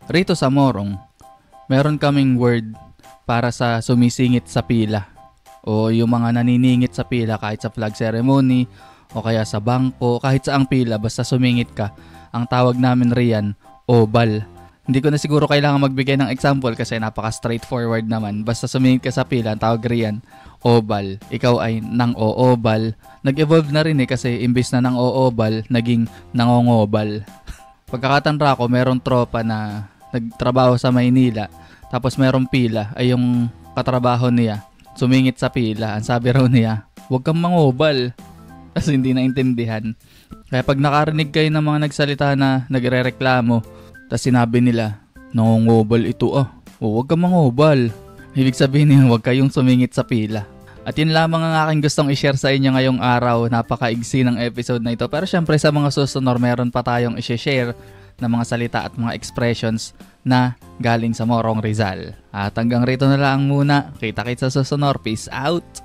Rito sa Morong, meron kaming word para sa sumisingit sa pila o yung mga naniningit sa pila kahit sa flag ceremony o kaya sa bangko, kahit sa ang pila, basta sumingit ka. Ang tawag namin riyan, obal. Hindi ko na siguro kailangan magbigay ng example kasi napaka-straightforward naman. Basta sumingit ka sa pila, ang tawag riyan, obal. Ikaw ay nang oobal. Nag-evolve na rin kasi imbis na nang oobal, naging nangongobal. Pagkakatanra ko, merong tropa na nagtrabaho sa Maynila. Tapos merong pila, ay yung katrabaho niya, sumingit sa pila. Ang sabi raw niya, huwag kang mangobal. Kasi hindi naintindihan. Kaya pag nakarinig kayo ng mga nagsalita na nagre-reklamo, tapos sinabi nila, nangongobal ito o huwag kang mangobal. Ibig sabihin niya, huwag kayong sumingit sa pila. At yun lamang ang aking gustong i-share sa inyo ngayong araw. Napakaigsi ng episode na ito. Pero syempre sa mga susunod, meron pa tayong i-share na mga salita at mga expressions na galing sa Morong Rizal. At hanggang rito na lang muna. Kita-kits sa susunod. Peace out!